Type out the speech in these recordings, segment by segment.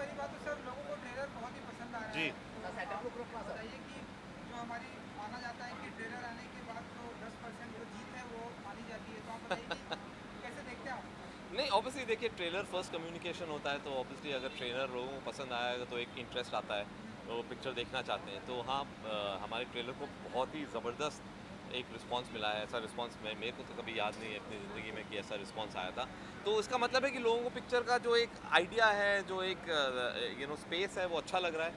पहली बात तो सर लोगों को ट्रेलर बहुत ही पसंद आ रहा जी। है, तो आप बताइए कि जो हमारी माना जाता है कि ट्रेलर आने के बाद जो 10% जो जीत है वो मानी जाती है, तो आप बताइए कि कैसे देखते हैं आप? नहीं, ऑब्वियसली देखिए, ट्रेलर फर्स्ट कम्युनिकेशन होता है, तो ऑब्वियसली अगर ट्रेलर लोगों को पसंद आएगा तो एक इंटरेस्ट आता है, तो वो पिक्चर देखना चाहते हैं। तो हाँ, हमारे ट्रेलर को बहुत ही ज़बरदस्त एक रिस्पांस मिला है। ऐसा रिस्पांस मेरे को तो कभी याद नहीं है अपनी ज़िंदगी में कि ऐसा रिस्पांस आया था। तो इसका मतलब है कि लोगों को पिक्चर का जो एक आइडिया है, जो एक स्पेस है, वो अच्छा लग रहा है।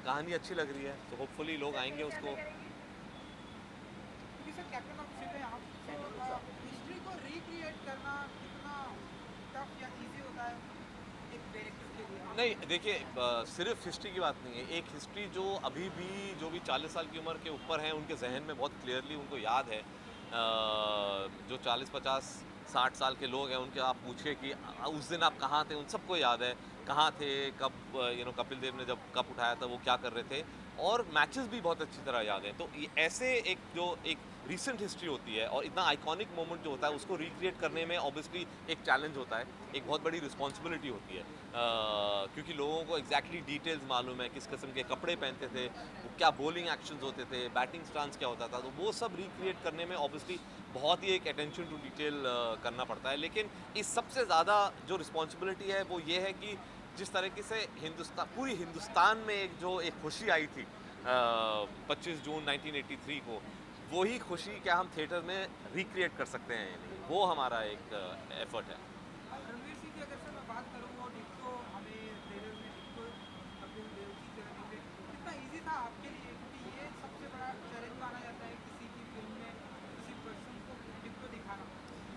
कहानी अच्छी लग रही है, तो होपफुली लोग आएंगे उसको। क्योंकि सर कैप्टन ऑफ शिप है आप, तो हिस्ट्री को रिक्रिएट करना कितना टफ या इजी होता है एक डायरेक्टर के लिए, आप नहीं, क्या देखिए, लगता है? सिर्फ हिस्ट्री की बात नहीं है। एक हिस्ट्री जो अभी भी, जो भी 40 साल की उम्र के ऊपर हैं, उनके जहन में बहुत क्लियरली उनको याद है। जो 40 50 60 साल के लोग हैं, उनके आप पूछिए कि उस दिन आप कहाँ थे, उन सबको याद है। कहाँ थे, कब कपिल देव ने जब कप उठाया था, वो क्या कर रहे थे। और मैचेस भी बहुत अच्छी तरह याद हैं। तो ये ऐसे एक रीसेंट हिस्ट्री होती है, और इतना आइकॉनिक मोमेंट जो होता है, उसको रिक्रिएट करने में ऑब्वियसली एक चैलेंज होता है, एक बहुत बड़ी रिस्पॉन्सिबिलिटी होती है। क्योंकि लोगों को एग्जैक्टली डिटेल्स मालूम है, किस किस्म के कपड़े पहनते थे, वो क्या बॉलिंग एक्शंस होते थे, बैटिंग स्टांस क्या होता था, तो वो सब रिक्रिएट करने में ऑब्वियसली बहुत ही एक अटेंशन टू डिटेल करना पड़ता है। लेकिन इस सबसे ज़्यादा जो रिस्पॉन्सिबिलिटी है, वो ये है कि जिस तरीके से पूरी हिंदुस्तान में एक खुशी आई थी 25 जून 1983 को, वही खुशी क्या हम थिएटर में रिक्रिएट कर सकते हैं या नहीं, वो हमारा एक एफर्ट है। रणवीर सिंह की अगर सर मैं बात करूँ, वो डिट्टो हमें ट्रेलर में डिट्टो कपिल देव की तरह दिखे, कितना इजी था आपके लिए? क्योंकि ये सबसे बड़ा चैलेंज माना जाता है किसी की फिल्म में किसी पर्सन को डिट्टो दिखाना।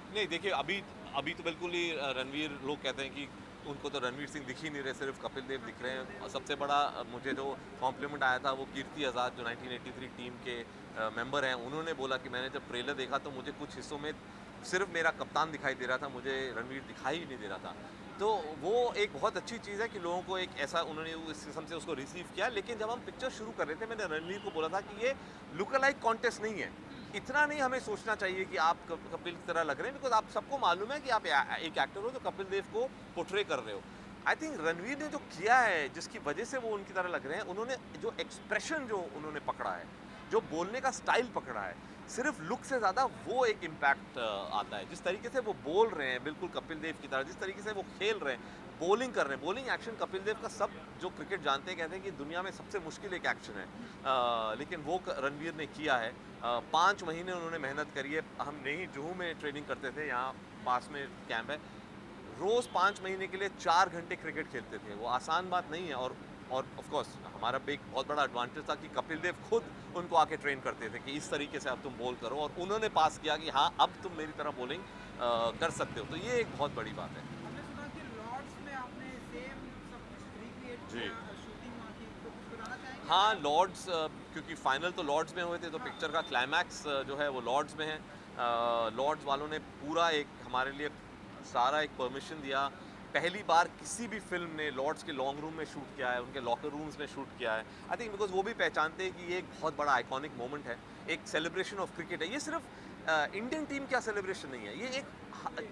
नहीं, देखिए, अभी अभी तो बिल्कुल ही रणवीर, लोग कहते हैं कि उनको तो रणवीर सिंह दिख ही नहीं रहे, सिर्फ कपिल देव दिख रहे कपिल हैं। और देव सबसे बड़ा मुझे जो कॉम्प्लीमेंट आया था, वो कीर्ति आज़ाद, जो 1983 टीम के मेंबर हैं, उन्होंने बोला कि मैंने जब ट्रेलर देखा तो मुझे कुछ हिस्सों में सिर्फ मेरा कप्तान दिखाई दे रहा था, मुझे रणवीर दिखाई ही नहीं दे रहा था। तो वो एक बहुत अच्छी चीज़ है कि लोगों को एक ऐसा, उन्होंने इस किस्म से उसको रिसीव किया। लेकिन जब हम पिक्चर शुरू कर रहे थे, मैंने रणवीर को बोला था कि ये लुक अलाइक कॉन्टेस्ट नहीं है। इतना नहीं हमें सोचना चाहिए कि आप कपिल की तरह लग रहे हैं, बिकॉज आप सबको मालूम है कि आप एक एक्टर हो जो कपिल देव को पोर्ट्रे कर रहे हो। आई थिंक रणवीर ने जो किया है, जिसकी वजह से वो उनकी तरह लग रहे हैं, उन्होंने जो एक्सप्रेशन जो उन्होंने पकड़ा है, जो बोलने का स्टाइल पकड़ा है, सिर्फ लुक से ज़्यादा वो एक इम्पैक्ट आता है। जिस तरीके से वो बोल रहे हैं, बिल्कुल कपिल देव की तरह, जिस तरीके से वो खेल रहे हैं, बॉलिंग कर रहे हैं, बॉलिंग एक्शन कपिल देव का, सब जो क्रिकेट जानते हैं कहते हैं कि दुनिया में सबसे मुश्किल एक एक्शन है। लेकिन वो रणवीर ने किया है। 5 महीने उन्होंने मेहनत करी है। हम नहीं, जुहू में ट्रेनिंग करते थे, यहाँ पास में कैंप है। रोज़ 5 महीने के लिए 4 घंटे क्रिकेट खेलते थे। वो आसान बात नहीं है। और ऑफ कोर्स हमारा भी एक बहुत बड़ा एडवांटेज था कि कपिल देव खुद उनको आके ट्रेन करते थे कि इस तरीके से अब तुम बॉल करो, और उन्होंने पास किया कि हाँ, अब तुम मेरी तरह बॉलिंग कर सकते हो। तो ये एक बहुत बड़ी बात है। हमने सुना कि लॉर्ड्स में आपने सेम सब कुछ रिक्रिएट जी। किया, शूटिंग वहाँ की, तो कुछ बताना चाहेंगे हाँ, अगर आप? लॉर्ड्स, क्योंकि फाइनल तो लॉर्ड्स में हुए थे, तो हाँ। पिक्चर का क्लाइमैक्स जो है वो लॉर्ड्स में है। लॉर्ड्स वालों ने पूरा एक हमारे लिए सारा एक परमिशन दिया। पहली बार किसी भी फिल्म ने लॉर्ड्स के लॉन्ग रूम में शूट किया है, उनके लॉकर रूम्स में शूट किया है। आई थिंक बिकॉज वो भी पहचानते हैं कि ये एक बहुत बड़ा आइकॉनिक मोमेंट है, एक सेलिब्रेशन ऑफ क्रिकेट है। ये सिर्फ इंडियन टीम का सेलिब्रेशन नहीं है, ये एक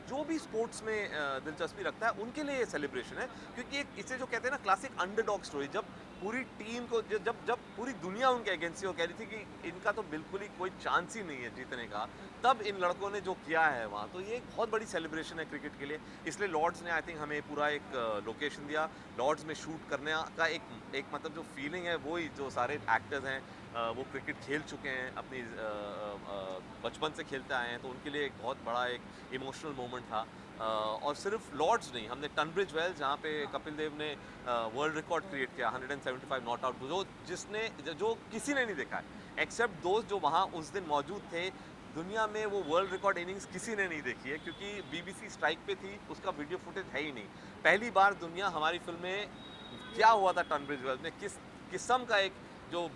जो भी स्पोर्ट्स में दिलचस्पी रखता है उनके लिए ये सेलिब्रेशन है। क्योंकि एक इसे जो कहते हैं ना, क्लासिक अंडरडॉग स्टोरी, जब पूरी टीम को, जब जब पूरी दुनिया उनके अगेंस्ट हो कह रही थी कि इनका तो बिल्कुल ही कोई चांस ही नहीं है जीतने का, तब इन लड़कों ने जो किया है वहाँ, तो ये एक बहुत बड़ी सेलिब्रेशन है क्रिकेट के लिए। इसलिए लॉर्ड्स ने आई थिंक हमें पूरा एक लोकेशन दिया। लॉर्ड्स में शूट करने का एक मतलब जो फीलिंग है, वही जो सारे एक्टर्स हैं, वो क्रिकेट खेल चुके हैं, अपनी बचपन से खेलते आए हैं, तो उनके लिए एक बहुत बड़ा एक इमोशनल मोमेंट था। और सिर्फ लॉर्ड्स नहीं, हमने टनब्रिज वेल, जहाँ पे कपिल देव ने वर्ल्ड रिकॉर्ड क्रिएट किया, 175 नॉट आउट, जो किसी ने नहीं देखा है एक्सेप्ट दोस्त जो वहाँ उस दिन मौजूद थे। दुनिया में वो वर्ल्ड रिकॉर्ड इनिंग्स किसी ने नहीं देखी है, क्योंकि बीबीसी स्ट्राइक पे थी, उसका वीडियो फुटेज है ही नहीं। पहली बार दुनिया हमारी फिल्म में क्या हुआ था टनब्रिज वेल में, किस किस्म का एक जो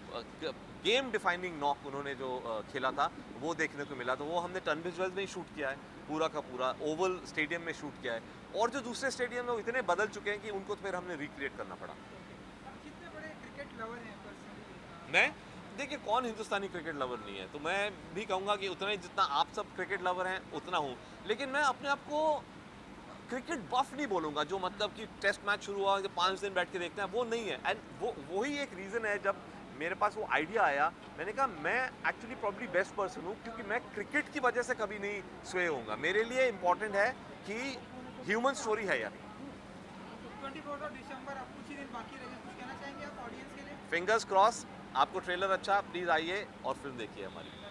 गेम डिफाइनिंग नॉक उन्होंने जो खेला था, वो देखने को मिला। तो वो हमने टनब्रिज वेल में ही शूट किया है, पूरा का पूरा ओवल स्टेडियम में शूट किया है। और जो दूसरे स्टेडियम है वो इतने बदल चुके हैं कि उनको तो फिर हमने रिक्रिएट करना पड़ा। आप कितने बड़े क्रिकेट लवर हैं पर्सनली? मैं, देखिए, कौन हिंदुस्तानी क्रिकेट लवर नहीं है, तो मैं भी कहूँगा कि उतना ही जितना आप सब क्रिकेट लवर हैं उतना हूँ। लेकिन मैं अपने आप को क्रिकेट बफ नहीं बोलूँगा, जो मतलब कि टेस्ट मैच शुरू हुआ 5 दिन बैठ के देखते हैं, वो नहीं है। एंड वही एक रीज़न है, जब मेरे पास वो आइडिया आया, मैंने कहा मैं एक्चुअली प्रॉब्ली बेस्ट पर्सन हूँ, क्योंकि मैं क्रिकेट की वजह से कभी नहीं स्वे होऊंगा। मेरे लिए इंपॉर्टेंट है कि ह्यूमन स्टोरी है या नहीं। 24 दिसंबर, अब कुछ ही दिन बाकी रह गए, कुछ कहना चाहेंगे आप ऑडियंस के लिए? फिंगर्स क्रॉस, आपको ट्रेलर अच्छा, प्लीज़ आइए और फिल्म देखिए हमारी।